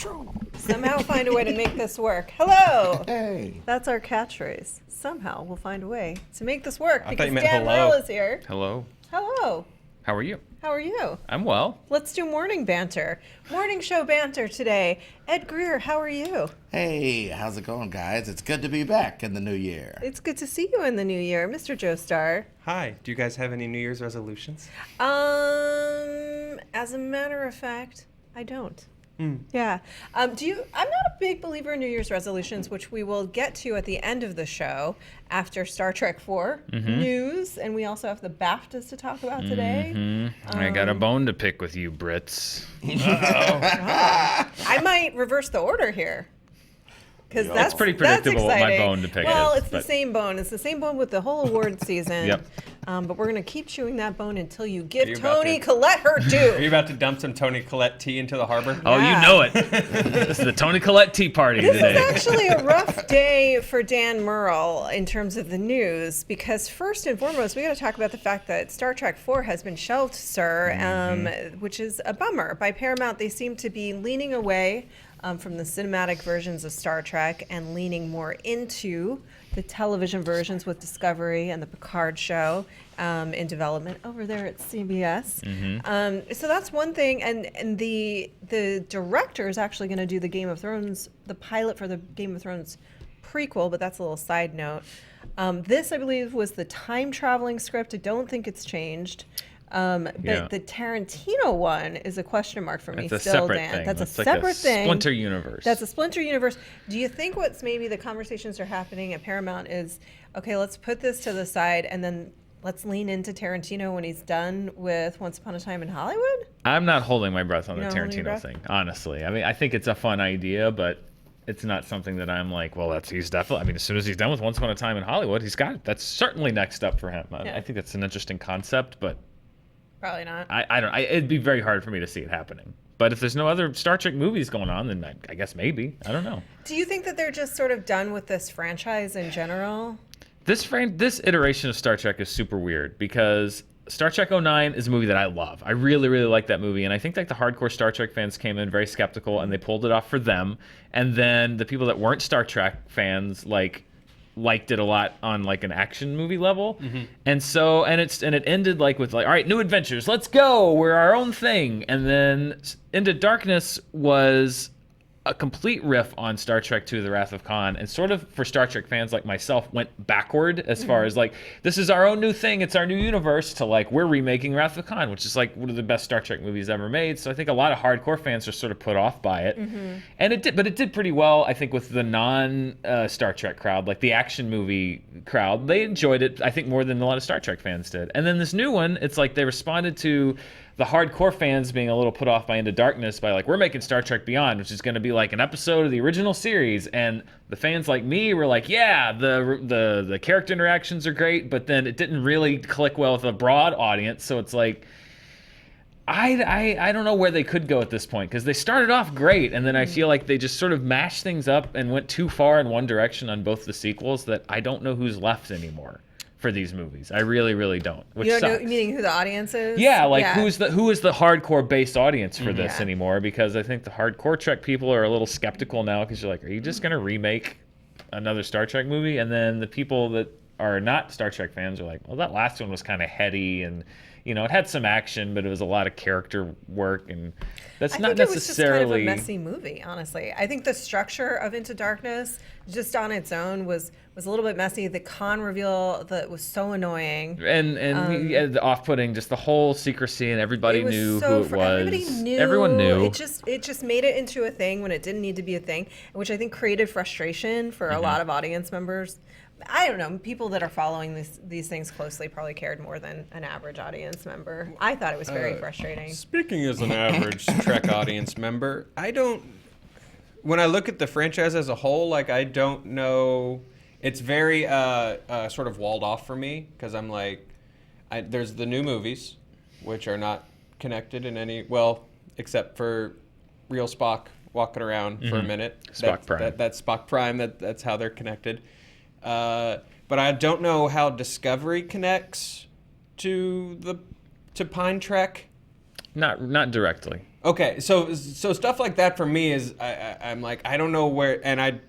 control. Somehow find a way to make this work. Hello. Hey. That's our catchphrase. Somehow we'll find a way to make this work I thought because you meant Dan hello. Murrell is here. Hello. Hello. How are you? How are you? I'm well. Let's do morning banter. Morning show banter today. Ed Greer, how are you? Hey, how's it going, guys? It's good to be back in the new year. It's good to see you in the new year, Mr. Joe Starr. Hi. Do you guys have any New Year's resolutions? As a matter of fact, I don't. Yeah. I'm not a big believer in New Year's resolutions, which we will get to at the end of the show after Star Trek 4 news, and we also have the BAFTAs to talk about today. I got a bone to pick with you, Brits. I might reverse the order here. Because Yep. that's It's pretty predictable what my exciting. bone to pick well, is, it's the but- same bone. It's the same bone with the whole award season. Yep. But we're going to keep chewing that bone until you give you about Toni to- Collette her Are you due. about to dump some Toni Collette tea into the harbor? Oh, Yeah. you know it. This is the Toni Collette Tea Party This today. is actually a rough day for Dan Murrell in terms of the news because first and foremost, we got to talk about the fact that Star Trek 4 has been shelved, sir, which is a bummer. By Paramount, they seem to be leaning away from the cinematic versions of Star Trek and leaning more into the television versions with Discovery and the Picard show in development over there at CBS. So that's one thing, and the director is actually going to do the pilot for the Game of Thrones prequel, but that's a little side note. This, I believe, was the time traveling script. I don't think it's changed. But Yeah. the Tarantino one is a question mark for me It's a still, separate Dan. thing. That's a It's like separate thing. Splinter universe. That's a splinter universe. Do you think what's maybe the conversations are happening at Paramount is, okay, let's put this to the side and then let's lean into Tarantino when he's done with Once Upon a Time in Hollywood? I'm not holding my breath on the You're not holding your Tarantino breath? thing, honestly. I mean, I think it's a fun idea, but it's not something that I'm like, well, he's definitely, I mean, as soon as he's done with Once Upon a Time in Hollywood, he's got it. That's certainly next up for him. Yeah. I think that's an interesting concept, but Probably not. it'd be very hard for me to see it happening. But if there's no other Star Trek movies going on, then I guess maybe. I don't know. Do you think that they're just sort of done with this franchise in general? This iteration of Star Trek is super weird because Star Trek 09 is a movie that I love. I really, really like that movie. And I think like the hardcore Star Trek fans came in very skeptical and they pulled it off for them. And then the people that weren't Star Trek fans liked it a lot on like an action movie level. And so it ended like with like, all right, new adventures, let's go, we're our own thing. And then Into Darkness was a complete riff on Star Trek II: The Wrath of Khan, and sort of for Star Trek fans like myself went backward as far as like, this is our own new thing, it's our new universe, to like, we're remaking Wrath of Khan, which is like one of the best Star Trek movies ever made. So I think a lot of hardcore fans are sort of put off by it. And it did pretty well, I think, with the non Star Trek crowd, like the action movie crowd. They enjoyed it, I think, more than a lot of Star Trek fans did. And then this new one, it's like they responded to the hardcore fans being a little put off by Into Darkness by like, we're making Star Trek Beyond, which is going to be like an episode of the original series. And the fans like me were like, yeah, the character interactions are great, but then it didn't really click well with a broad audience. So it's like, I don't know where they could go at this point, because they started off great, and then I feel like they just sort of mashed things up and went too far in one direction on both the sequels that I don't know who's left anymore for these movies. I really, really don't. Which You don't sucks. know, meaning who the audience is? Yeah, like who is the hardcore based audience for this Yeah. anymore? Because I think the hardcore Trek people are a little skeptical now, because you're like, are you just gonna remake another Star Trek movie? And then the people that are not Star Trek fans are like, well, that last one was kind of heady, and it had some action, but it was a lot of character work, and that's not I think it was just kind of necessarily a messy movie, honestly. I think the structure of Into Darkness, just on its own, was a little bit messy. The Khan reveal that was so annoying. and the off-putting, just the whole secrecy, and everybody It was knew so who it was. Everybody knew. Everyone knew. It just made it into a thing when it didn't need to be a thing, which I think created frustration for a lot of audience members. I don't know. People that are following these things closely probably cared more than an average audience member. I thought it was very frustrating. Speaking as an average Trek audience member, when I look at the franchise as a whole, like, I don't know, it's very sort of walled off for me, because I'm like, there's the new movies, which are not connected in any, well, except for real Spock walking around for a minute. Spock Prime. That's Spock Prime, that's how they're connected. But I don't know how Discovery connects to Pine Trek. Not directly. Okay, so stuff like that for me is I'm like I don't know where, and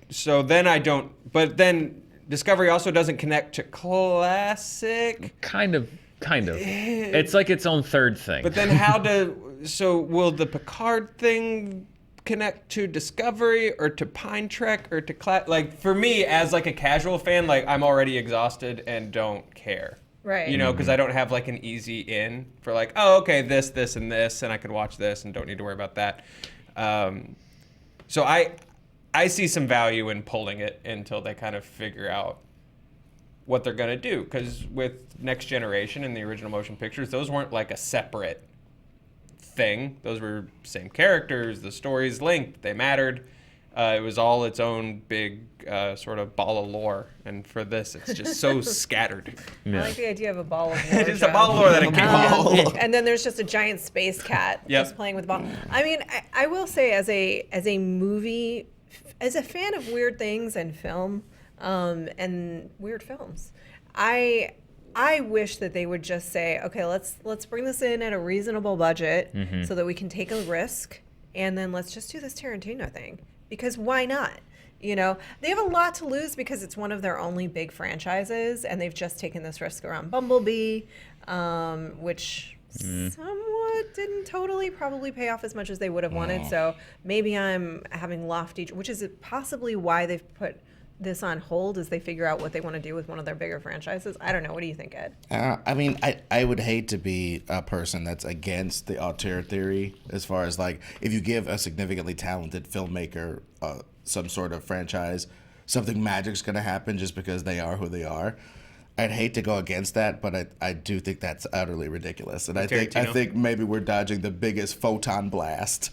then I don't. But then Discovery also doesn't connect to classic. Kind of. It's like its own third thing. But then will the Picard thing connect to Discovery or to Pine Trek or to like for me as like a casual fan, like I'm already exhausted and don't care. Right. You know, because I don't have like an easy in for like, oh, okay, this, and this, and I could watch this and don't need to worry about that. So I see some value in pulling it until they kind of figure out what they're going to do. Because with Next Generation and the original motion pictures, those weren't like a separate thing. Those were same characters, the stories linked, they mattered. It was all its own big sort of ball of lore, and for this, it's just so scattered. I like the idea of a ball of lore. It is a ball of lore that it can And then there's just a giant space cat just playing with the ball. I mean, I will say as a movie, as a fan of weird things and film, and weird films, I wish that they would just say, okay, let's bring this in at a reasonable budget so that we can take a risk, and then let's just do this Tarantino thing. Because why not? You know, they have a lot to lose because it's one of their only big franchises, and they've just taken this risk around Bumblebee, which somewhat didn't totally probably pay off as much as they would have wanted. So maybe I'm having lofty, which is possibly why they've put this on hold as they figure out what they want to do with one of their bigger franchises. I don't know. What do you think, Ed? I mean, I would hate to be a person that's against the auteur theory as far as like if you give a significantly talented filmmaker some sort of franchise, something magic's going to happen just because they are who they are. I'd hate to go against that, but I do think that's utterly ridiculous. And I think maybe we're dodging the biggest photon blast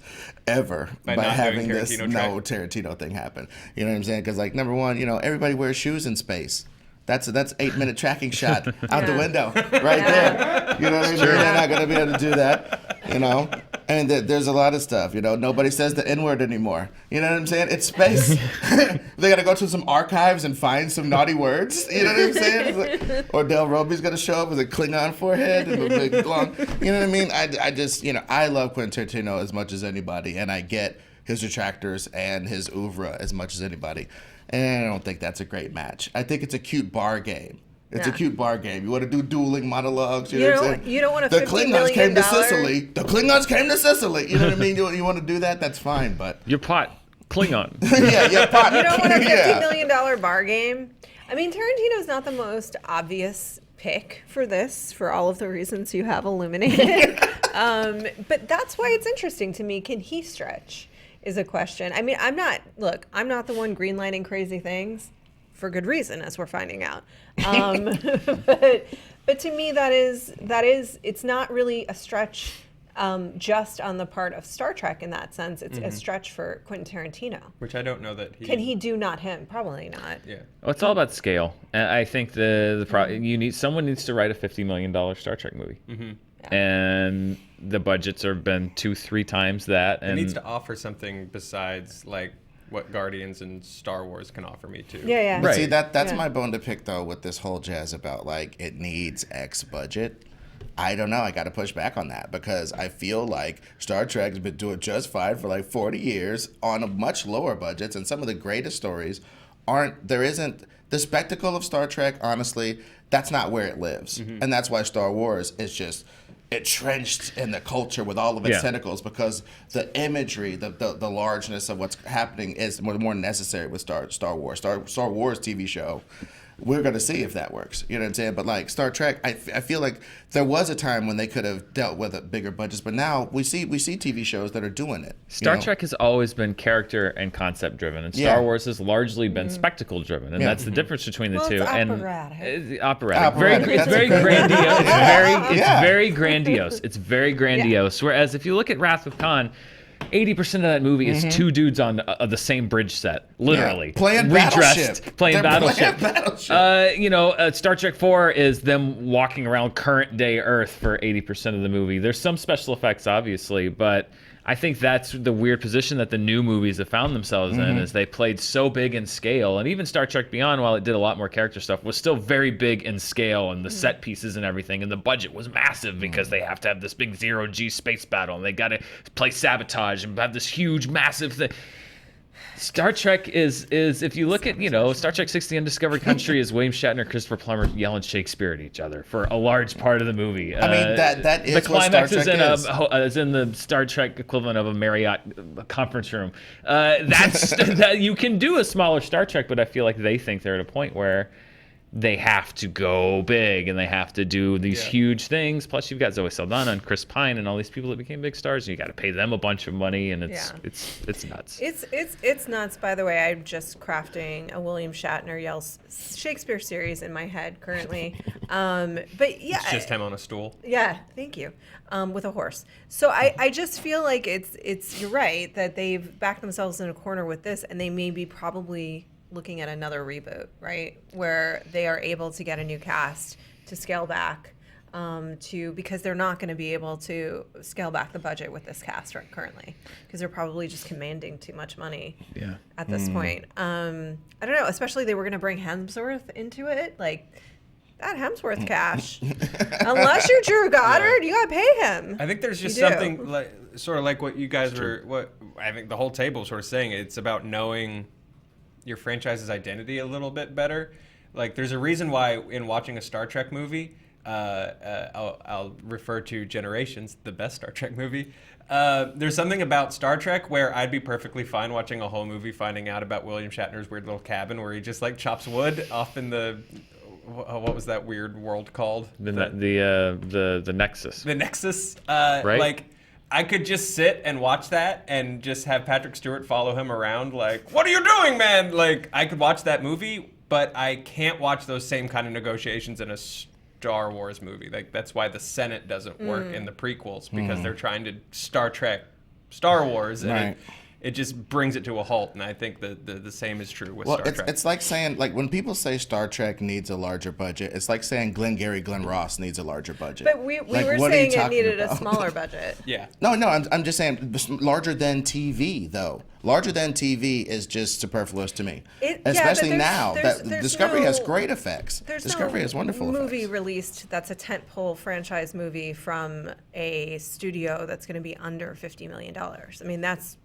ever by having this Tarantino thing happen. You know what I'm saying? Because like number one, you know, everybody wears shoes in space. That's 8-minute tracking shot out the window right there. You know what I mean? They're not going to be able to do that. You know, and there's a lot of stuff. You know, nobody says the N-word anymore. You know what I'm saying? It's space. They got to go to some archives and find some naughty words. You know what I'm saying? Like, or Del Roby's going to show up with a Klingon forehead and a big long. You know what I mean? I just, you know, I love Quentin Tarantino as much as anybody, and I get his detractors and his oeuvre as much as anybody. And I don't think that's a great match. I think it's a cute bar game. It's a cute bar game. You want to do dueling monologues. You know what I'm saying? You don't want to. The Klingons came to Sicily. The Klingons came to Sicily. You know what I mean? You want to do that? That's fine. But your pot, Klingon. yeah, pot. You don't want a $50 million bar game. I mean, Tarantino's not the most obvious pick for this, for all of the reasons you have illuminated. But that's why it's interesting to me. Can he stretch? Is a question. I mean, I'm not the one greenlighting crazy things for good reason, as we're finding out. But to me, that is, it's not really a stretch just on the part of Star Trek in that sense. It's a stretch for Quentin Tarantino. Which I don't know that he... Can he do not him? Probably not. Yeah. Well, it's all about scale. And I think someone needs to write a $50 million Star Trek movie. Mm-hmm. And the budgets have been 2-3 times that. And it needs to offer something besides like what Guardians and Star Wars can offer me too. Yeah. But see, that's my bone to pick though with this whole jazz about like it needs X budget. I don't know. I got to push back on that because I feel like Star Trek's been doing just fine for like 40 years on a much lower budgets, and some of the greatest stories isn't the spectacle of Star Trek. Honestly, that's not where it lives, and that's why Star Wars is just entrenched in the culture with all of its tentacles because the imagery, the largeness of what's happening is more necessary with Star Wars. Star Wars TV show. We're going to see if that works. You know what I'm saying? But like Star Trek, I feel like there was a time when they could have dealt with bigger budgets, but now we see TV shows that are doing it. Star Trek has always been character and concept driven, and Star Wars has largely been spectacle driven, and that's the difference between the two. It's operatic. Operatic. It's very grandiose. It's very grandiose. It's very grandiose. Whereas if you look at Wrath of Khan, 80% of that movie is two dudes on the same bridge set, literally playing redressed, playing Battleship. Star Trek 4 is them walking around current day Earth for 80% of the movie. There's some special effects, obviously, but I think that's the weird position that the new movies have found themselves in, is they played so big in scale. And even Star Trek Beyond, while it did a lot more character stuff, was still very big in scale, and the set pieces and everything. And the budget was massive because they have to have this big zero-G space battle, and they got to play sabotage and have this huge, massive thing. Star Trek is if you look at, Star Trek 60 Undiscovered Country is William Shatner, Christopher Plummer yelling Shakespeare at each other for a large part of the movie. I mean, that is the climax what Star Trek is in the Star Trek equivalent of a Marriott conference room. That's that you can do a smaller Star Trek, but I feel like they think they're at a point where they have to go big and they have to do these huge things. Plus, you've got Zoe Saldana and Chris Pine and all these people that became big stars, and you got to pay them a bunch of money, and it's nuts. It's nuts. By the way, I'm just crafting a William Shatner yells Shakespeare series in my head currently. But yeah, It's just him on a stool. Yeah, thank you. With a horse. So I just feel like it's you're right that they've backed themselves in a corner with this, and they may be probably looking at another reboot, right, where they are able to get a new cast to scale back because they're not going to be able to scale back the budget with this cast right currently, because they're probably just commanding too much money at this point. I don't know, especially they were going to bring Hemsworth into it, like that Hemsworth cash. Unless you're Drew Goddard, you got to pay him. I think there's just something like sort of like what you guys what I think the whole table sort of saying. It's about knowing your franchise's identity a little bit better. Like, there's a reason why in watching a Star Trek movie, I'll refer to Generations, the best Star Trek movie. There's something about Star Trek where I'd be perfectly fine watching a whole movie finding out about William Shatner's weird little cabin where he just like chops wood off in the what was that weird world called? The Nexus. The Nexus. Right? Like, I could just sit and watch that and just have Patrick Stewart follow him around like, what are you doing, man? Like, I could watch that movie, but I can't watch those same kind of negotiations in a Star Wars movie. Like, that's why the Senate doesn't work in the prequels, because they're trying to Star Wars, and it just brings it to a halt. And I think the same is true with Star Trek. It's like saying, like, when people say Star Trek needs a larger budget, it's like saying Glengarry Glen Ross needs a larger budget. But we Like, were what are you saying it talking needed about? a smaller budget. Yeah. No, I'm just saying larger than TV, though. Larger than TV is just superfluous to me. Especially now that Discovery has great effects. Discovery has wonderful movie effects. released that's a tentpole franchise movie from a studio that's going to be under $50 million. I mean, that's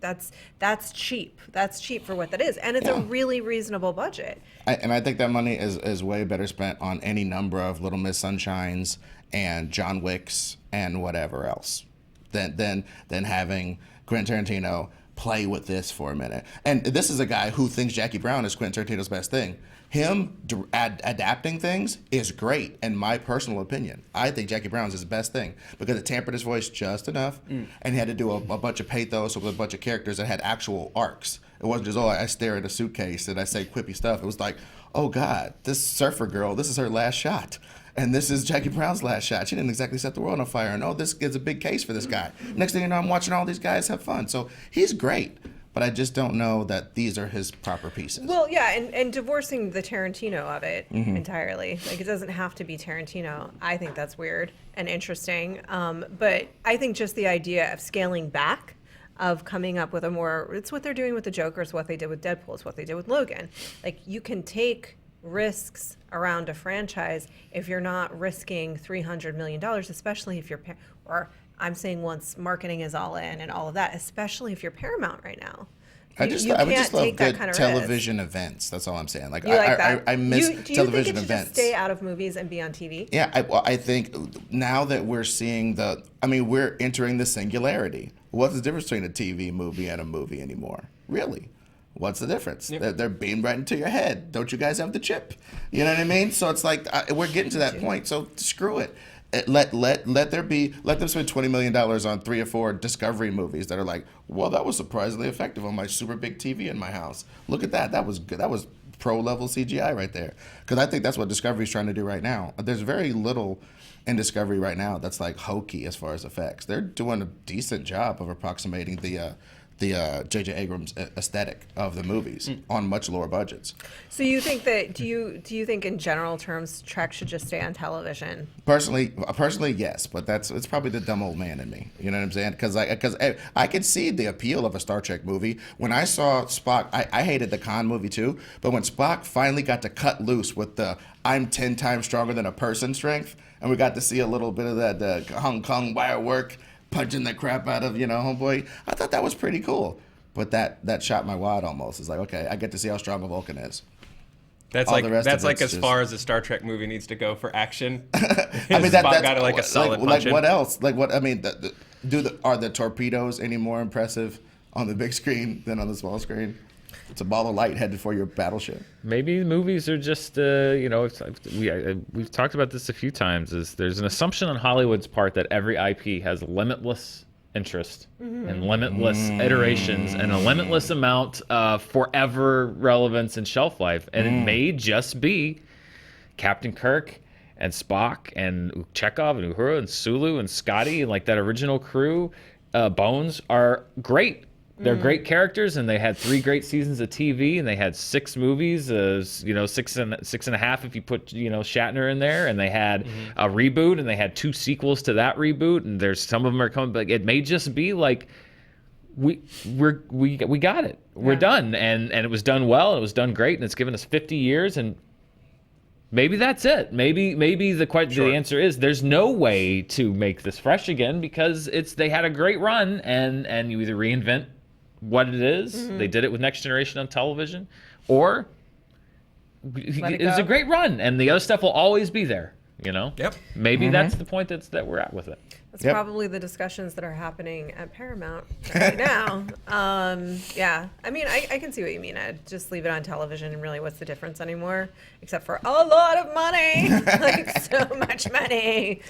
cheap. That's cheap for what that is, and it's a really reasonable budget. I think that money is way better spent on any number of Little Miss Sunshines and John Wicks and whatever else than having Quentin Tarantino play with this for a minute. And this is a guy who thinks Jackie Brown is Quentin Tarantino's best thing. Him adapting things is great, in my personal opinion. I think Jackie Brown's his best thing because it tempered his voice just enough, and he had to do a bunch of pathos with a bunch of characters that had actual arcs. It wasn't just, I stare at a suitcase and I say quippy stuff. It was like, oh God, this surfer girl, this is her last shot. And this is Jackie Brown's last shot. She didn't exactly set the world on fire. And this is a big case for this guy. Next thing you know, I'm watching all these guys have fun. So he's great. But I just don't know that these are his proper pieces. Well, yeah, and divorcing the Tarantino of it entirely. Like, it doesn't have to be Tarantino. I think that's weird and interesting. But I think just the idea of scaling back, of coming up with it's what they're doing with the Joker, it's what they did with Deadpool, it's what they did with Logan. Like, you can take risks around a franchise if you're not risking $300 million, especially if you're, or I'm saying once marketing is all in and all of that, especially if you're Paramount right now. I would just love good television events. That's all I'm saying. Like, I miss television events. Do you think it should just stay out of movies and be on TV? Yeah, I think now that we're seeing we're entering the singularity. What's the difference between a TV movie and a movie anymore? Really? What's the difference? Yep. They're beamed right into your head. Don't you guys have the chip? You know what I mean? So it's like we're getting to that point. So screw it. Let them spend $20 million on 3 or 4 Discovery movies that are like, well, that was surprisingly effective on my super big TV in my house. Look at that. That was good. That was pro level CGI right there. Because I think that's what Discovery's trying to do right now. There's very little in Discovery right now that's like hokey as far as effects. They're doing a decent job of approximating the J.J. Abrams aesthetic of the movies on much lower budgets. So you think that do you think in general terms Trek should just stay on television? Personally, yes, but it's probably the dumb old man in me. You know what I'm saying? Because I could see the appeal of a Star Trek movie. When I saw Spock, I hated the Khan movie too, but when Spock finally got to cut loose with the "I'm 10 times stronger than a person" strength, and we got to see a little bit of that the Hong Kong wire work, punching the crap out of, homeboy. I thought that was pretty cool. But that shot my wad almost. It's like, okay, I get to see how strong a Vulcan is. That's All like the rest that's of like it's as far as a Star Trek movie needs to go for action. I mean, Spock that's got like a solid like punch. what else? Like what? I mean, are the torpedoes any more impressive on the big screen than on the small screen? It's a ball of light headed for your battleship. Maybe the movies are just, we've talked about this a few times. There's an assumption on Hollywood's part that every IP has limitless interest and limitless iterations and a limitless amount of forever relevance and shelf life. And it may just be Captain Kirk and Spock and Chekhov and Uhura and Sulu and Scotty and like that original crew. Bones are great. They're great characters, and they had 3 great seasons of TV, and they had 6 movies, six and a half if you put Shatner in there, and they had a reboot, and they had 2 sequels to that reboot, and there's some of them are coming. But it may just be like we got it, we're done, and it was done well, and it was done great, and it's given us 50 years, and maybe that's it. Maybe the answer is there's no way to make this fresh again because they had a great run, and you either reinvent what it is. They did it with Next Generation on television, or it was a great run, and the other stuff will always be there. Yep. Maybe that's the point that we're at with it. That's probably the discussions that are happening at Paramount right now. Yeah, I mean, I can see what you mean. I'd just leave it on television, and really, what's the difference anymore? Except for a lot of money, like so much money.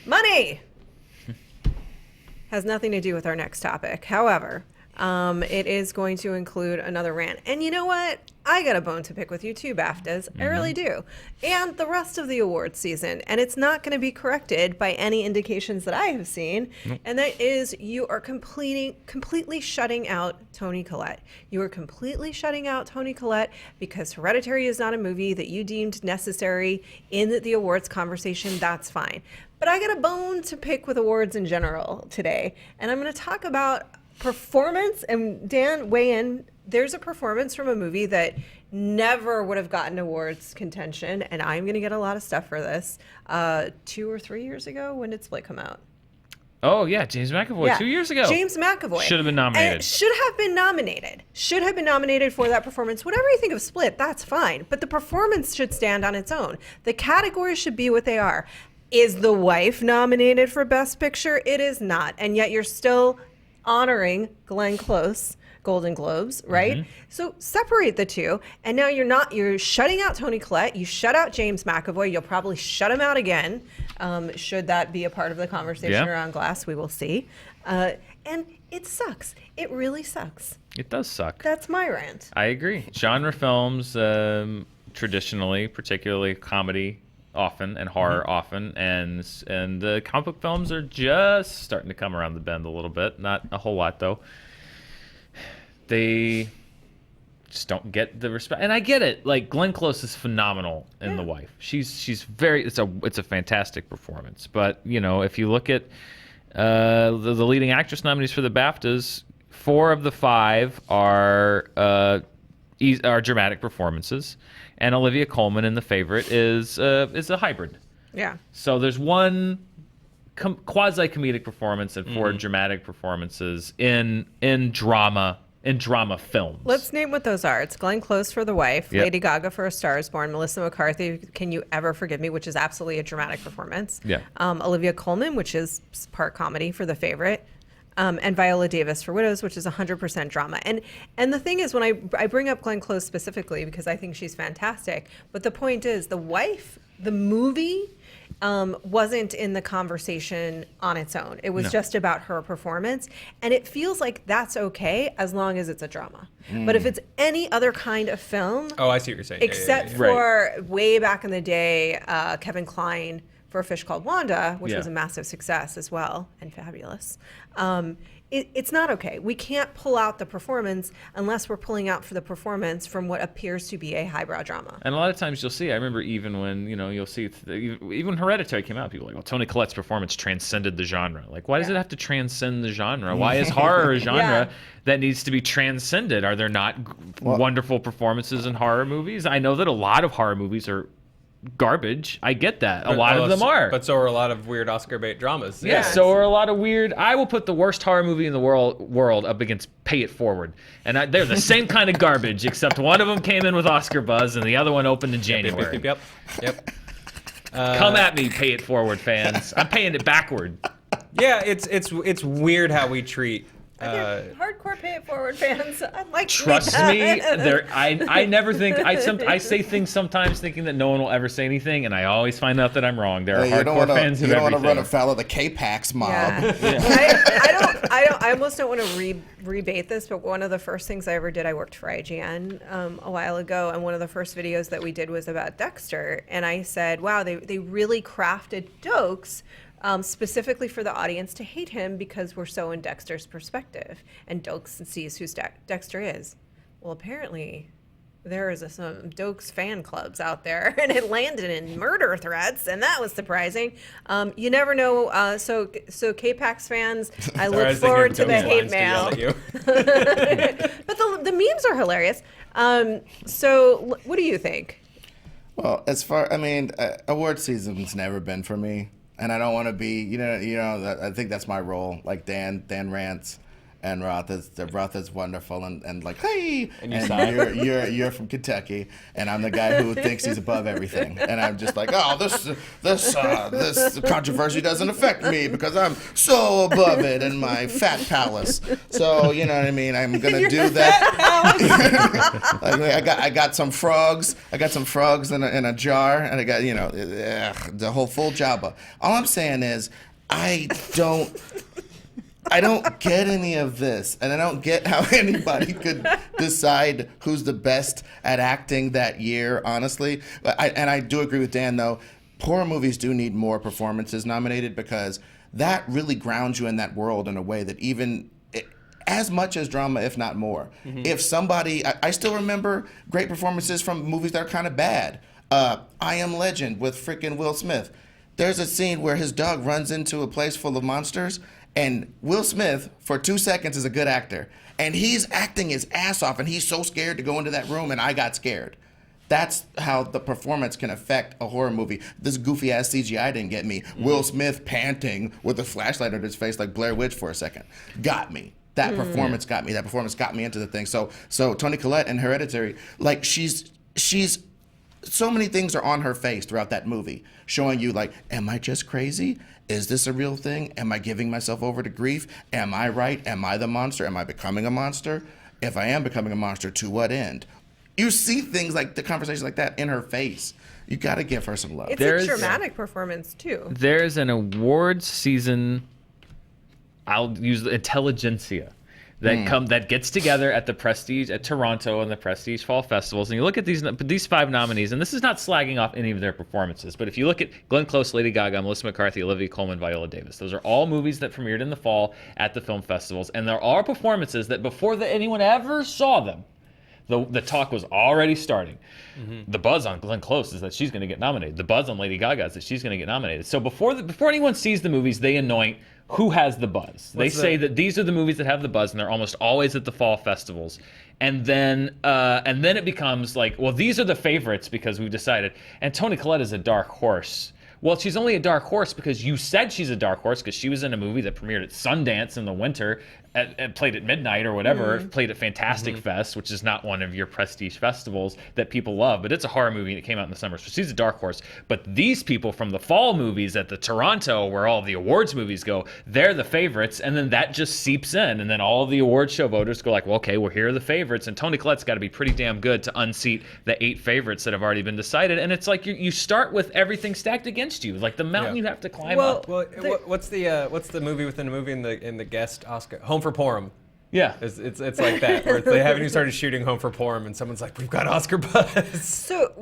Money has nothing to do with our next topic. However, it is going to include another rant. And you know what? I got a bone to pick with you too, BAFTAs. I really do. And the rest of the awards season. And it's not going to be corrected by any indications that I have seen. Nope. And that is you are completely shutting out Toni Collette. You are completely shutting out Toni Collette because Hereditary is not a movie that you deemed necessary in the awards conversation. That's fine. But I got a bone to pick with awards in general today. And I'm going to talk about performance, and Dan, weigh in. There's a performance from a movie that never would have gotten awards contention, and I'm going to get a lot of stuff for this. 2 or 3 years ago, when did Split come out? Oh, yeah, James McAvoy, Yeah. 2 years ago. James McAvoy. Should have been nominated. And should have been nominated. Should have been nominated for that performance. Whatever you think of Split, that's fine. But the performance should stand on its own. The categories should be what they are. Is The Wife nominated for Best Picture? It is not. And yet you're still honoring Glenn Close, Golden Globes, right? Mm-hmm. So separate the two. And now you're shutting out Toni Collette. You shut out James McAvoy. You'll probably shut him out again. Should that be a part of the conversation around Glass, we will see. And it sucks. It really sucks. It does suck. That's my rant. I agree. Genre films, traditionally, particularly comedy, often, and horror often, and the comic book films are just starting to come around the bend a little bit. Not a whole lot though. They just don't get the respect, and I get it. Like Glenn Close is phenomenal in The Wife. She's very. It's a fantastic performance. But if you look at the leading actress nominees for the BAFTAs, 4 of the 5 are dramatic performances. And Olivia Colman in The Favorite is a hybrid. Yeah. So there's one quasi-comedic performance and 4 dramatic performances in drama films. Let's name what those are. It's Glenn Close for The Wife, Lady Gaga for A Star Is Born, Melissa McCarthy, Can You Ever Forgive Me, which is absolutely a dramatic performance. Yeah. Olivia Colman, which is part comedy for The Favorite. And Viola Davis for Widows, which is 100% drama. And the thing is, when I bring up Glenn Close specifically because I think she's fantastic, but the point is, The Wife, the movie, wasn't in the conversation on its own. It was just about her performance, and it feels like that's okay as long as it's a drama. But if it's any other kind of film, I see what you're saying. Except for way back in the day, Kevin Kline for A Fish Called Wanda, which Yeah. was a massive success as well and fabulous. It's not okay. We can't pull out the performance unless we're pulling out for the performance from what appears to be a highbrow drama. And a lot of times you'll see, I remember even when, you'll see, even Hereditary came out, people were like, well, Toni Collette's performance transcended the genre. Like, why does it have to transcend the genre? Why is horror a genre that needs to be transcended? Are there not wonderful performances in horror movies? I know that a lot of horror movies are garbage. I get that. A lot of them are. But so are a lot of weird Oscar bait dramas. Yeah, so are a lot of weird. I will put the worst horror movie in the world up against Pay It Forward, and they're the same kind of garbage, except one of them came in with Oscar buzz, and the other one opened in January. Yep. Come at me, Pay It Forward fans. I'm paying it backward. Yeah, it's weird how we treat. Hardcore Pay It Forward fans, I'd like to Trust read me, that. I never think I say things sometimes thinking that no one will ever say anything, and I always find out that I'm wrong. There are hardcore fans of everything. You don't want to run afoul of the K-Pax mob. I almost don't want to rebate this, but one of the first things I ever did, I worked for IGN a while ago, and one of the first videos that we did was about Dexter, and I said, wow, they really crafted Dokes specifically for the audience to hate him because we're so in Dexter's perspective, and Dokes sees who Dexter is. Well, apparently there is some Dokes fan clubs out there, and it landed in murder threats, and that was surprising. You never know. So K-Pax fans, I look forward to the hate mail. But the memes are hilarious. So what do you think? Well, award season's never been for me. And I don't want to be, I think that's my role. Like Dan rants, and Roth is wonderful and like, hey, and you're from Kentucky, and I'm the guy who thinks he's above everything, and I'm just like, oh, this controversy doesn't affect me because I'm so above it in my fat palace. So you know what I mean? I'm gonna do that. I got some frogs. I got some frogs in a jar, and I got the whole full jabba. All I'm saying is, I don't get any of this, and I don't get how anybody could decide who's the best at acting that year, honestly. I do agree with Dan, though. Horror movies do need more performances nominated because that really grounds you in that world in a way that as much as drama, if not more. Mm-hmm. If somebody, I still remember great performances from movies that are kind of bad. I Am Legend with freaking Will Smith. There's a scene where his dog runs into a place full of monsters, and Will Smith, for 2 seconds, is a good actor. And he's acting his ass off, and he's so scared to go into that room, and I got scared. That's how the performance can affect a horror movie. This goofy-ass CGI didn't get me. Will Smith panting with a flashlight under his face like Blair Witch for a second. Got me. That performance got me. That performance got me into the thing. So Toni Collette in Hereditary, like, she's so many things are on her face throughout that movie, showing you, like, am I just crazy? Is this a real thing? Am I giving myself over to grief? Am I right? Am I the monster? Am I becoming a monster? If I am becoming a monster, to what end? You see things like the conversations like that in her face. You got to give her some love. It's a dramatic performance, too. There's an awards season, I'll use the intelligentsia, that gets together at the Prestige at Toronto and the Prestige Fall Festivals, and you look at these 5 nominees, and this is not slagging off any of their performances, but if you look at Glenn Close, Lady Gaga, Melissa McCarthy, Olivia Colman, Viola Davis, those are all movies that premiered in the fall at the film festivals, and there are performances that before anyone ever saw them, the talk was already starting. Mm-hmm. The buzz on Glenn Close is that she's going to get nominated. The buzz on Lady Gaga is that she's going to get nominated. So before anyone sees the movies, they anoint who has the buzz. They say that these are the movies that have the buzz, and they're almost always at the fall festivals. And then it becomes like, well, these are the favorites because we've decided. And Toni Collette is a dark horse. Well, she's only a dark horse because you said she's a dark horse because she was in a movie that premiered at Sundance in the winter, played at midnight or whatever, played at Fantastic Fest, which is not one of your prestige festivals that people love, but it's a horror movie and it came out in the summer, so she's a dark horse. But these people from the fall movies at the Toronto, where all the awards movies go, they're the favorites, and then that just seeps in, and then all of the award show voters go like, well, okay, well, here are the favorites, and Toni Collette's got to be pretty damn good to unseat the 8 favorites that have already been decided, and it's like you start with everything stacked against you, like the mountain you have to climb up. Well, what's the movie within a movie in the guest Oscar? Home for Purim. Yeah, it's like that, where they haven't even started shooting Home for Purim, and someone's like, "We've got Oscar buzz." So,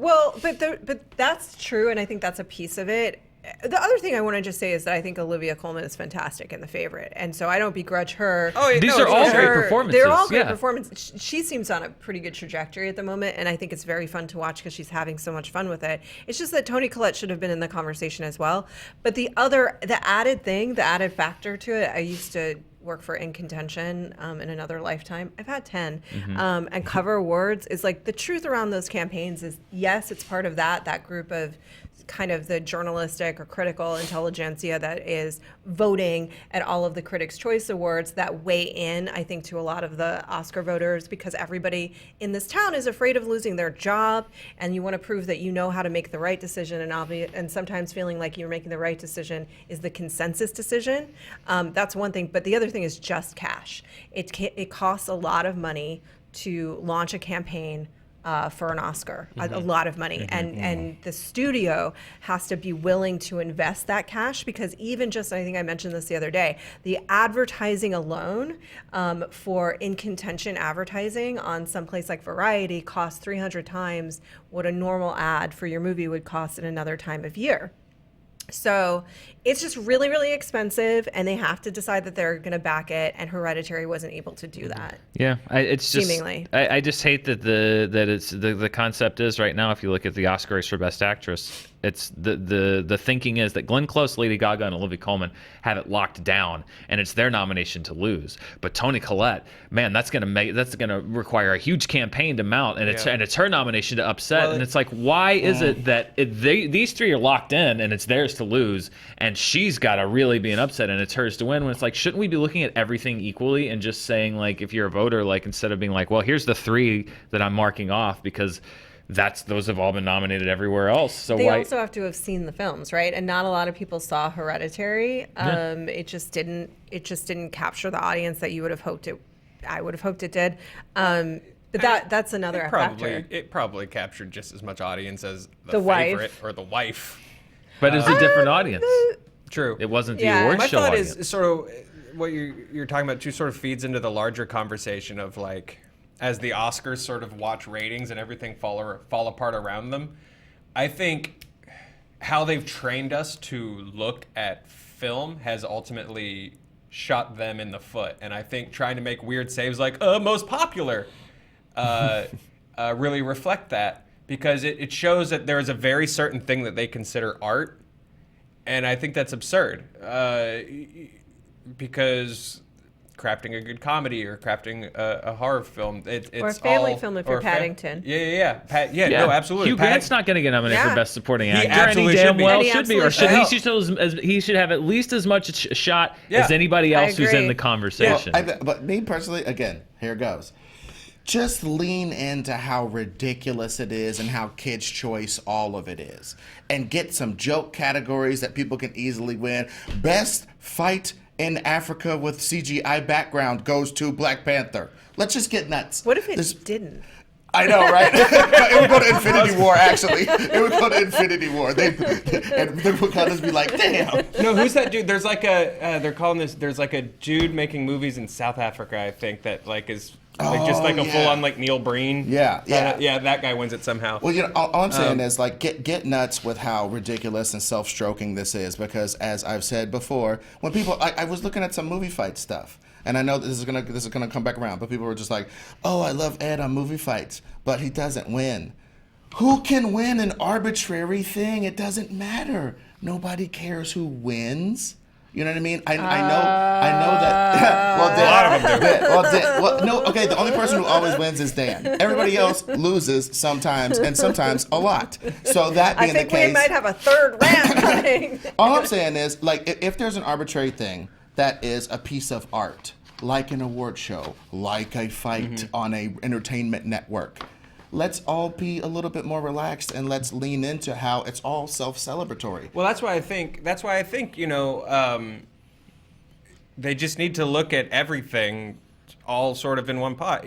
but that's true, and I think that's a piece of it. The other thing I want to just say is that I think Olivia Colman is fantastic in The Favorite, and so I don't begrudge her. Oh, yeah, These no, are all it's great her- performances. They're all great yeah. performances. She seems on a pretty good trajectory at the moment, and I think it's very fun to watch because she's having so much fun with it. It's just that Toni Collette should have been in the conversation as well. But the added factor to it, I used to work for In Contention in another lifetime. I've had 10. And cover awards is like the truth around those campaigns is, yes, it's part of that group of kind of the journalistic or critical intelligentsia that is voting at all of the Critics' Choice Awards that weigh in, I think, to a lot of the Oscar voters because everybody in this town is afraid of losing their job, and you want to prove that you know how to make the right decision, and sometimes feeling like you're making the right decision is the consensus decision. That's one thing, but the other thing is just cash. It costs a lot of money to launch a campaign for an Oscar, a lot of money. And the studio has to be willing to invest that cash because even just, I think I mentioned this the other day, the advertising alone for In Contention advertising on some place like Variety costs 300 times what a normal ad for your movie would cost in another time of year. So it's just really, really expensive, and they have to decide that they're going to back it. And Hereditary wasn't able to do that. Yeah, it's just Seemingly. I just hate that the concept is right now. If you look at the Oscar race for Best Actress, it's the thinking is that Glenn Close, Lady Gaga, and Olivia Colman have it locked down, and it's their nomination to lose. But Toni Collette, man, that's gonna require a huge campaign to mount, and it's her nomination to upset. Well, and it's like, why is it that these three are locked in, and it's theirs to lose, and she's got to really be an upset, and it's hers to win? When it's like, shouldn't we be looking at everything equally and just saying, like, if you're a voter, like, instead of being like, well, here's the three that I'm marking off because those have all been nominated everywhere else. So they why? also have to have seen the films, right? And not a lot of people saw Hereditary. It just didn't capture the audience that you would have hoped it. I would have hoped it did. But that's another factor. It probably captured just as much audience as The Wife. Favorite or The Wife. But it's a different audience. True. It wasn't the Yeah. award My show thought audience. is sort of what you're talking about too sort of feeds into the larger conversation of like as the Oscars sort of watch ratings and everything fall apart around them. I think how they've trained us to look at film has ultimately shot them in the foot. And I think trying to make weird saves like most popular really reflect that because it shows that there is a very certain thing that they consider art. And I think that's absurd because crafting a good comedy or crafting a horror film, it's Or a family all- film if or you're a Paddington. No, absolutely. Hugh Grant's not going to get nominated Yeah. for Best Supporting He Actor. absolutely and he damn should be. well And he should be. Or absolutely should he should have at least as much a shot Yeah. as anybody I else who's in agree. the conversation. But me personally, again, here it goes. Just lean into how ridiculous it is and how Kids' Choice all of it is. And get some joke categories that people can easily win. Best fight in Africa with CGI background goes to Black Panther. Let's just get nuts. What if it didn't? I know, right? It would go to Infinity War, actually. It would go to Infinity War. And the Wakandas be like, damn. No, who's that dude? There's like they're calling this, there's like a dude making movies in South Africa, I think, that like is like just like a yeah. full-on like Neil Breen. Yeah. Yeah, that guy wins it somehow. Well, all I'm saying is like get nuts with how ridiculous and self-stroking this is because as I've said before, when people I was looking at some movie fight stuff. And I know this is gonna come back around, but people were just like, "Oh, I love Ed on movie fights, but he doesn't win." Who can win an arbitrary thing? It doesn't matter. Nobody cares who wins. You know what I mean? I know that. Well, Dan, A lot of them do. Well, no. Okay, the only person who always wins is Dan. Everybody else loses sometimes, and sometimes a lot. So that being I think the case, we might have a third round coming. all I'm saying is, like, if there's an arbitrary thing that is a piece of art, like an award show, like a fight on a entertainment network, let's all be a little bit more relaxed and let's lean into how it's all self-celebratory. Well, that's why I think they just need to look at everything all sort of in one pot.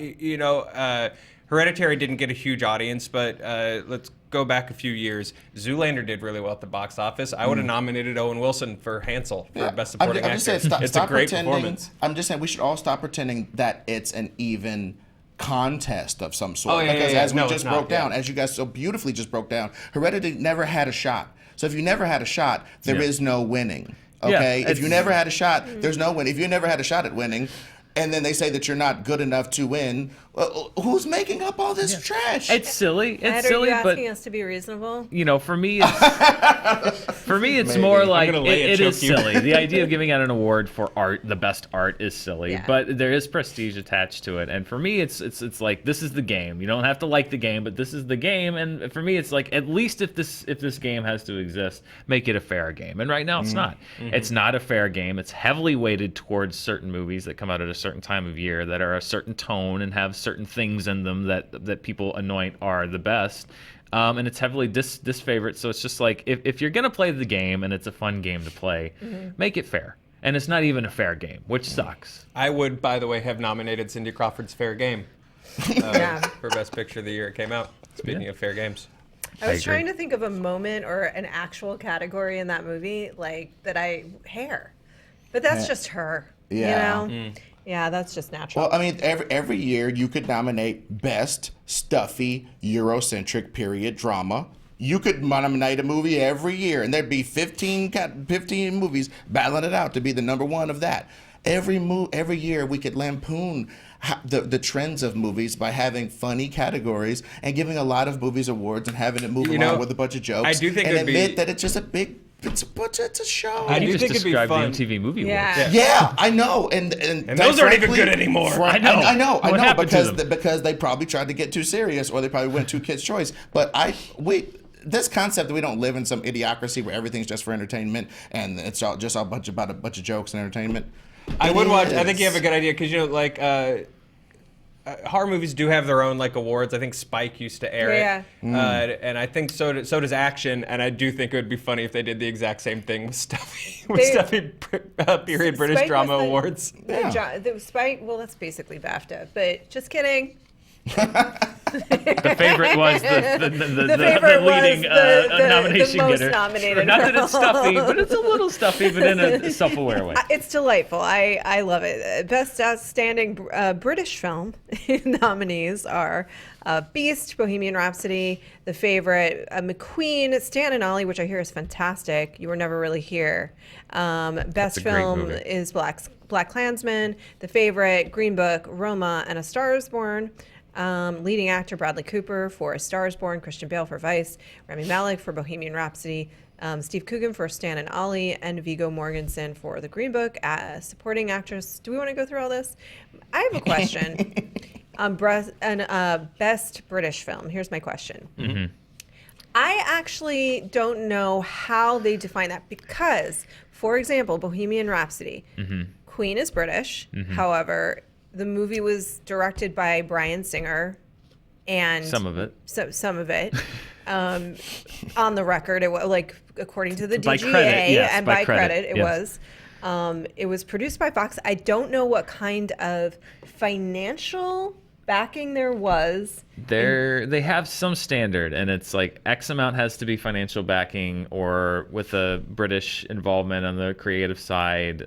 Hereditary didn't get a huge audience, but let's go back a few years. Zoolander did really well at the box office. I would have nominated Owen Wilson for Hansel for Best Supporting I'm Actor. just saying, It's stop a great pretending. performance. I'm just saying we should all stop pretending that it's an even contest of some sort. Oh, yeah, because yeah. as we No, just it's not, broke down, yeah. as you guys so beautifully just broke down, Hereditary never had a shot. So if you never had a shot, there is no winning. Yeah, Okay? If you never had a shot, there's no win. If you never had a shot at winning, and then they say that you're not good enough to win, well, who's making up all this trash? It's silly. Ed, It's silly, are you but asking us to be reasonable? for me, it's more like it is silly. The idea of giving out an award for art, the best art, is silly. Yeah. But there is prestige attached to it, and for me, it's like this is the game. You don't have to like the game, but this is the game. And for me, it's like at least if this game has to exist, make it a fair game. And right now, it's not. It's not a fair game. It's heavily weighted towards certain movies that come out at a certain time of year that are a certain tone and have certain things in them that people anoint are the best. And it's heavily disfavored. So it's just like if you're gonna play the game and it's a fun game to play, make it fair. And it's not even a fair game, which sucks. I would, by the way, have nominated Cindy Crawford's Fair Game for Best Picture of the year it came out. Speaking of fair games. I was agree. trying to think of a moment or an actual category in that movie, like hair. But that's just her. Yeah. You know? Yeah, that's just natural. Well, I mean, every year you could nominate best stuffy Eurocentric period drama. You could nominate a movie every year, and there'd be 15 movies battling it out to be the number one of that. Every year we could lampoon the trends of movies by having funny categories and giving a lot of movies awards and having it move along with a bunch of jokes. I do think and it'd admit be that it's just it's a show. I You do just think it'd be described the fun. MTV Movie Yeah. Awards. Yeah, I know, and those aren't even good anymore. I know, What happened to them? because they probably tried to get too serious, or they probably went too Kids' Choice. But this concept that we don't live in some idiocracy where everything's just for entertainment and it's all just about a bunch of jokes and entertainment. I would watch. I is. think you have a good idea because horror movies do have their own awards. I think Spike used to air it, and I think so does Action. And I do think it would be funny if they did the exact same thing with stuffy period British Spike drama was the- awards. The Spike, well, that's basically BAFTA, but just kidding. The favorite was the favorite was leading the nomination most getter. nominated Not that it's role. stuffy, but it's a little stuffy, but in a self-aware way. It's delightful. I love it. Best outstanding British film nominees are Beast, Bohemian Rhapsody, The Favorite, McQueen, Stan and Ollie, which I hear is fantastic. You Were Never Really Here. Best a great film movie. is Black Klansman, The Favorite, Green Book, Roma, and A Star Is Born. Leading actor Bradley Cooper for A Star Is Born, Christian Bale for Vice, Rami Malek for Bohemian Rhapsody, Steve Coogan for Stan and Ollie, and Viggo Mortensen for The Green Book. Supporting actress. Do we want to go through all this? I have a question. Best British film. Here's my question. Mm-hmm. I actually don't know how they define that because, for example, Bohemian Rhapsody, Queen is British. However, the movie was directed by Bryan Singer, and Some of it. Some of it. On the record, it was according to the By DGA, credit, yes, and by by credit, credit, it yes. was. It was produced by Fox. I don't know what kind of financial backing there was. They have some standard, and it's like X amount has to be financial backing, or with a British involvement on the creative side,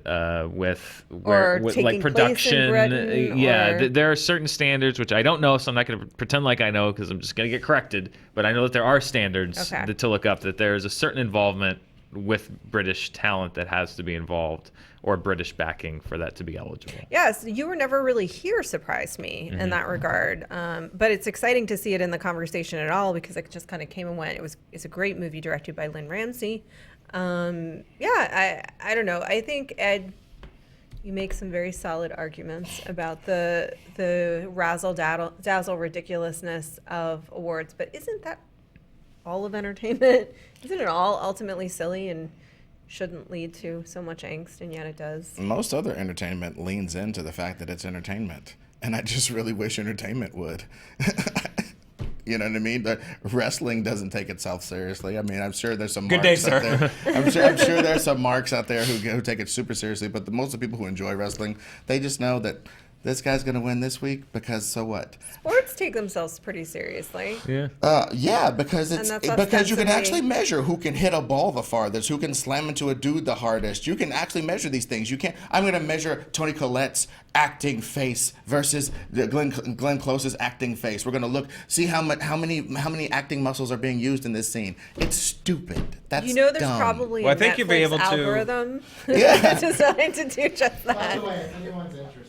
with taking place in production. Britain, or- there are certain standards which I don't know, so I'm not going to pretend like I know because I'm just going to get corrected. But I know that there are standards to look up. That there is a certain involvement with British talent that has to be involved, or British backing for that to be eligible. Yes, You Were Never Really Here surprised me in that regard. But it's exciting to see it in the conversation at all because it just kind of came and went. It's a great movie directed by Lynn Ramsey. I don't know. I think, Ed, you make some very solid arguments about the razzle-dazzle ridiculousness of awards. But isn't that all of entertainment? Isn't it all ultimately silly and shouldn't lead to so much angst, and yet it does? Most other entertainment leans into the fact that it's entertainment, and I just really wish entertainment would. You know what I mean? But wrestling doesn't take itself seriously. I mean, I'm sure there's some Good marks day, out sir. there. I'm sure there's some marks out there who take it super seriously. But most of the people who enjoy wrestling, they just know that this guy's going to win this week because so what? Sports take themselves pretty seriously. Yeah. Yeah, because And it's that's because you can ostensibly- actually measure who can hit a ball the farthest, who can slam into a dude the hardest. You can actually measure these things. You can't. I'm going to measure Toni Collette's acting face versus Glenn Close's acting face. We're going to see how many acting muscles are being used in this scene. It's stupid. That's There's dumb. probably Well, a I think you'll be Netflix able to- algorithm Yeah. designed to do just By that. the way, if anyone's interested,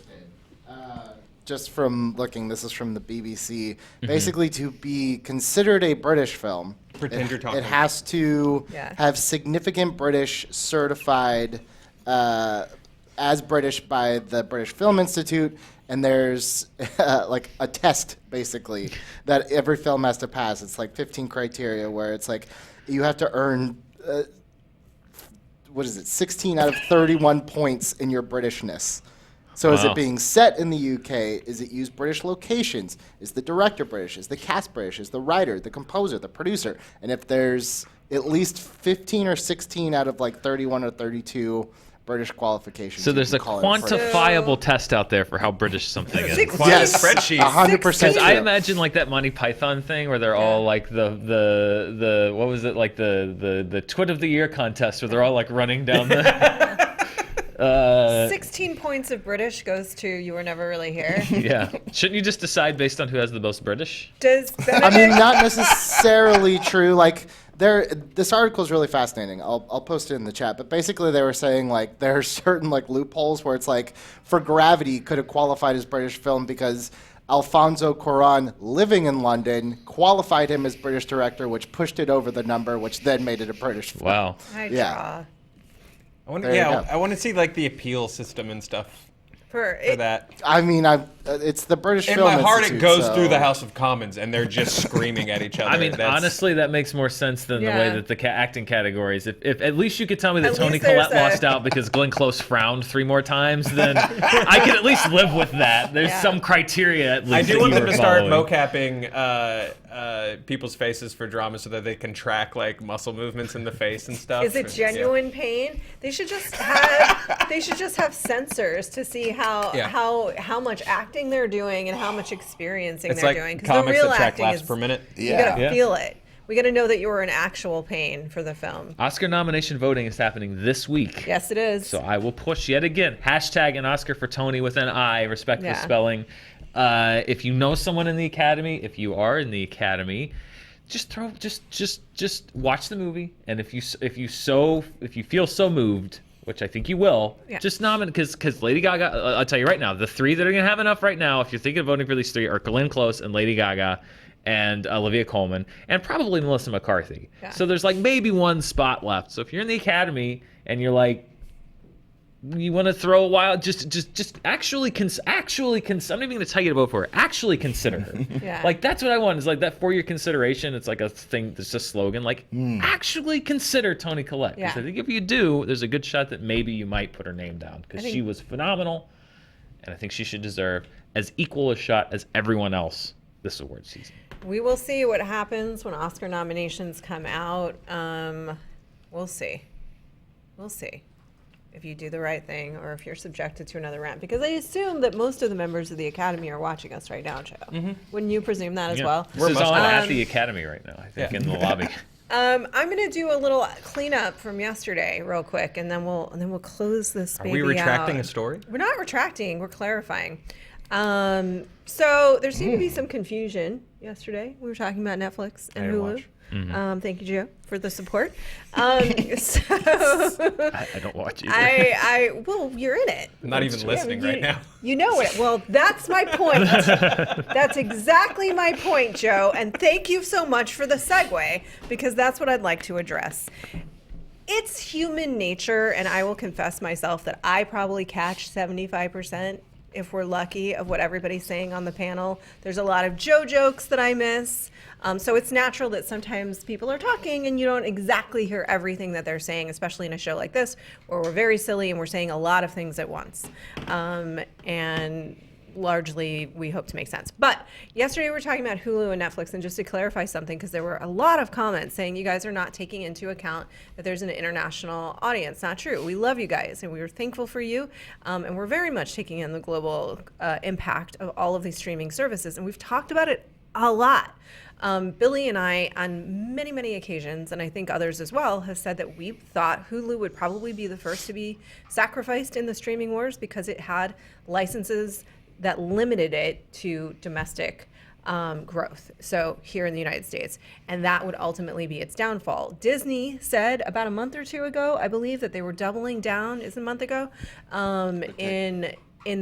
just from looking, this is from the BBC. Basically, to be considered a British film, Pretend you're talking. it has to Yeah. have significant British certified as British by the British Film Institute, and there's like a test basically that every film has to pass. It's like 15 criteria where it's like you have to earn. 16 out of 31 points in your Britishness. So is Wow. it being set in the UK? Is it use British locations? Is the director British? Is the cast British? Is the writer, the composer, the producer? And if there's at least 15 or 16 out of like 31 or 32 British qualifications. So you there's can a call it British. quantifiable test out there for how British something is. Six- Quite Yes, a spreadsheet. 100%. Because I true. imagine like that Monty Python thing where they're all like the what was it, like the Twit of the Year contest where they're all like running down the 16 points of British goes to You Were Never Really Here. yeah. Shouldn't you just decide based on who has the most British? Does I mean, not necessarily true. Like, this article is really fascinating. I'll post it in the chat. But basically, they were saying like there are certain like loopholes where it's like for Gravity could have qualified as British film because Alfonso Cuarón, living in London, qualified him as British director, which pushed it over the number, which then made it a British film. Wow. I Yeah. draw. There you go. I want to see like the appeal system and stuff For for that. I mean, it's the British In Film my heart, it Institute, goes so- through the House of Commons, and they're just screaming at each other. I mean, That's- honestly, that makes more sense than the way Yeah. that the acting categories. If at least you could tell me that At Toni least there's Collette a- lost out because Glenn Close frowned 3 more times, then I could at least live with that. There's Yeah. some criteria at least. I do that want you them were to start following. mocapping people's faces for drama so that they can track like muscle movements in the face and stuff. Is it Yeah. genuine pain? They should just have sensors to see Yeah. how much acting they're doing and how much experiencing It's they're like doing. 'Cause comics the real that track acting laughs is per minute. you gotta Yeah. feel it. We gotta know that you were in actual pain for the film. Oscar nomination voting is happening this week. Yes, it is. So I will push yet again. Hashtag an Oscar for Tony with an I, respect Yeah. the spelling. If you know someone in the Academy, if you are in the Academy, just watch the movie. And if you feel so moved, which I think you will, Yeah. just nominate because Lady Gaga. I'll tell you right now, the 3 that are gonna have enough right now. If you're thinking of voting for these 3, are Glenn Close and Lady Gaga. And Olivia Colman, and probably Melissa McCarthy. Yeah. So there's like maybe 1 spot left. So if you're in the Academy and you're like, you want to throw a wild, just actually I'm not even going to tell you to vote for her. Actually consider her. Yeah. Like that's what I want. Is like that for your consideration. It's like a thing. That's a slogan. Like actually consider Toni Collette. Because Yeah. I think if you do, there's a good shot that maybe you might put her name down because think- she was phenomenal, and I think she should deserve as equal a shot as everyone else this award season. We will see what happens when Oscar nominations come out. We'll see. We'll see if you do the right thing or if you're subjected to another round. Because I assume that most of the members of the Academy are watching us right now, Joe. Wouldn't you presume that as well? This is on most- at the Academy right now. I think Yeah. in the lobby. I'm going to do a little cleanup from yesterday real quick, and then we'll close this Are baby we retracting out. a story? We're not retracting. We're clarifying. So there seemed to be some confusion yesterday. We were talking about Netflix and I didn't Hulu. watch. Thank you, Joe, for the support. So I don't watch either. well, you're in it. I'm not even listening right now. You know it. Well, that's my point. That's exactly my point, Joe. And thank you so much for the segue, because that's what I'd like to address. It's human nature, and I will confess myself that I probably catch 75%, if we're lucky, of what everybody's saying on the panel. There's a lot of Joe jokes that I miss. So it's natural that sometimes people are talking and you don't exactly hear everything that they're saying, especially in a show like this, where we're very silly and we're saying a lot of things at once. And largely we hope to make sense. But yesterday we were talking about Hulu and Netflix, and just to clarify something, because there were a lot of comments saying you guys are not taking into account that there's an international audience. Not true. We love you guys, and we are thankful for you, and we're very much taking in the global impact of all of these streaming services, and we've talked about it a lot. Billy and I, on many, many occasions, and I think others as well, have said that we thought Hulu would probably be the first to be sacrificed in the streaming wars because it had licenses that limited it to domestic growth, so here in the United States, and that would ultimately be its downfall. Disney said about a month or two ago, I believe, that they were doubling down, is it a month ago, in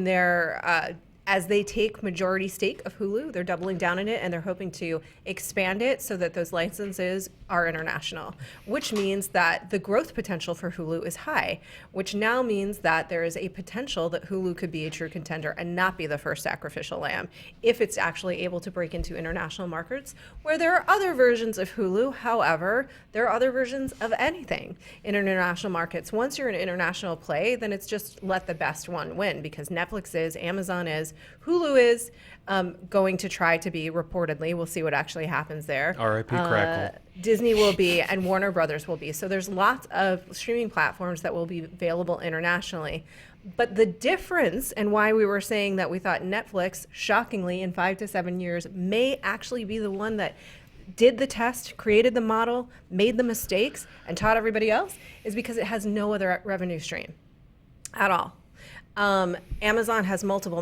their as they take majority stake of Hulu, they're doubling down in it, and they're hoping to expand it so that those licenses are international, which means that the growth potential for Hulu is high, which now means that there is a potential that Hulu could be a true contender and not be the first sacrificial lamb if it's actually able to break into international markets where there are other versions of Hulu. However, there are other versions of anything in international markets. Once you're an international play, then it's just let the best one win, because Netflix is, Amazon is, Hulu is going to try to be, reportedly. We'll see what actually happens there. R.I.P. Crackle. Disney will be, and Warner Brothers will be. So there's lots of streaming platforms that will be available internationally. But the difference, and why we were saying that we thought Netflix, shockingly, in 5 to 7 years, may actually be the one that did the test, created the model, made the mistakes, and taught everybody else, is because it has no other revenue stream at all. Amazon has multiple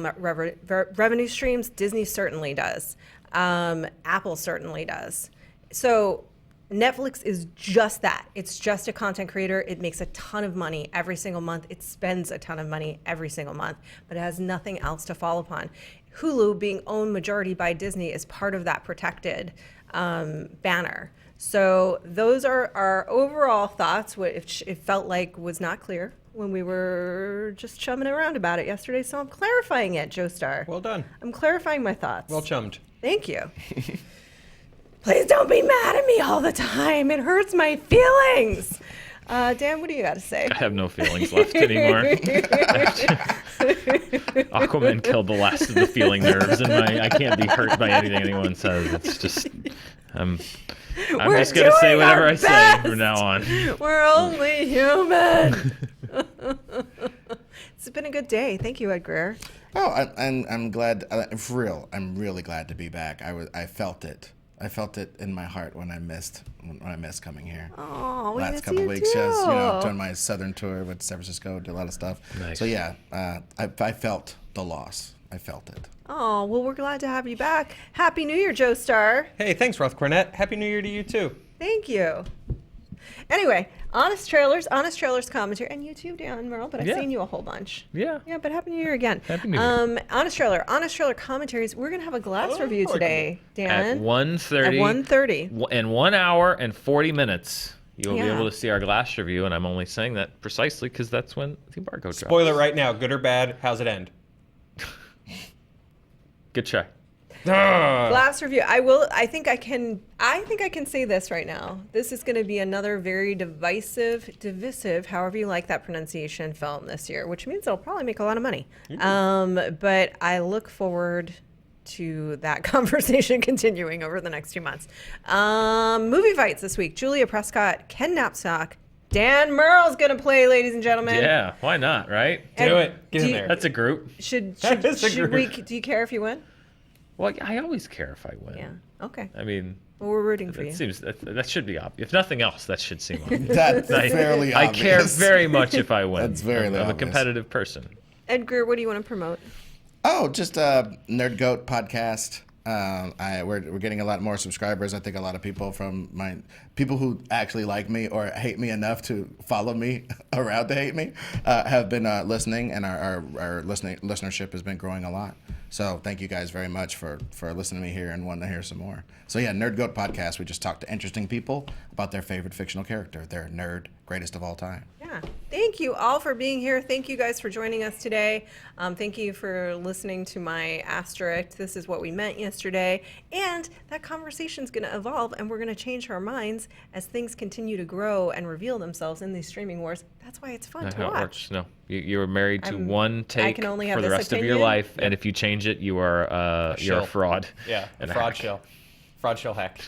revenue streams. Disney certainly does. Apple certainly does. So Netflix is just that. It's just a content creator. It makes a ton of money every single month. It spends a ton of money every single month, but it has nothing else to fall upon. Hulu, being owned majority by Disney, is part of that protected banner. So those are our overall thoughts, which it felt like was not clear when we were just chumming around about it yesterday. So I'm clarifying it, Joe Starr. Well done. I'm clarifying my thoughts. Well chummed. Thank you. Please don't be mad at me all the time. It hurts my feelings. Dan, what do you got to say? I have no feelings left anymore. Aquaman killed the last of the feeling nerves, and I can't be hurt by anything anyone says. It's just, I'm just going to say whatever I say from now on. We're only human. It's been a good day. Thank you, Ed Greer. Oh, I'm glad. For real, I'm really glad to be back. I felt it. I felt it in my heart when I missed coming here. Oh, we last miss couple you weeks, too. just doing my southern tour with San Francisco, did a lot of stuff. Nice. So yeah, I felt the loss. I felt it. Oh, well, we're glad to have you back. Happy New Year, Joe Starr. Hey, thanks, Roth Cornet. Happy New Year to you, too. Thank you. Anyway, Honest Trailers commentary, and you too, Dan Murrell, but I've Yeah. seen you a whole bunch. Yeah. Yeah, but Happy New Year again. Happy New Year. Honest Trailer commentaries. We're going to have a glass review today, Dan. At 1:30. At 1:30. In 1 hour and 40 minutes, you'll be Yeah. able to see our glass review, and I'm only saying that precisely because that's when the embargo drops. Spoiler right now, good or bad, how's it end? Good try. Glass review. I think I can say this right now. This is going to be another very divisive, however you like that pronunciation, film this year, which means it'll probably make a lot of money. But I look forward to that conversation continuing over the next 2 months. Movie fights this week. Julia Prescott, Ken Knapsack, Dan Murrell's going to play, ladies and gentlemen. Yeah, why not, right? Do it. Get in you- there. That's a group. Should That is a we? group. Do you care if you win? Well, I always care if I win. Yeah. Okay. I mean, Well, we're rooting for you. that should be obvious. If nothing else, that should seem obvious. That's fairly I obvious. care very much if I win. That's very I'm a obvious. competitive person. Edgar, what do you want to promote? Oh, just a Nerd Goat podcast. We're getting a lot more subscribers. I think a lot of people people who actually like me or hate me enough to follow me around to hate me have been listening, and our listenership has been growing a lot. So thank you guys very much for listening to me here and wanting to hear some more. So yeah, Nerd Goat podcast. We just talk to interesting people about their favorite fictional character, their nerd greatest of all time. Yeah. Yeah. Thank you all for being here. Thank you guys for joining us today. Thank you for listening to my asterisk. This is what we meant yesterday. And that conversation is going to evolve, and we're going to change our minds as things continue to grow and reveal themselves in these streaming wars. That's why it's fun Not to how watch. it works. No, you are married to one I take can only for have the this rest of your opinion. life, and if you change it, you are you're a shill. fraud. Yeah, and a fraud hack. shell. Fraud shell hack.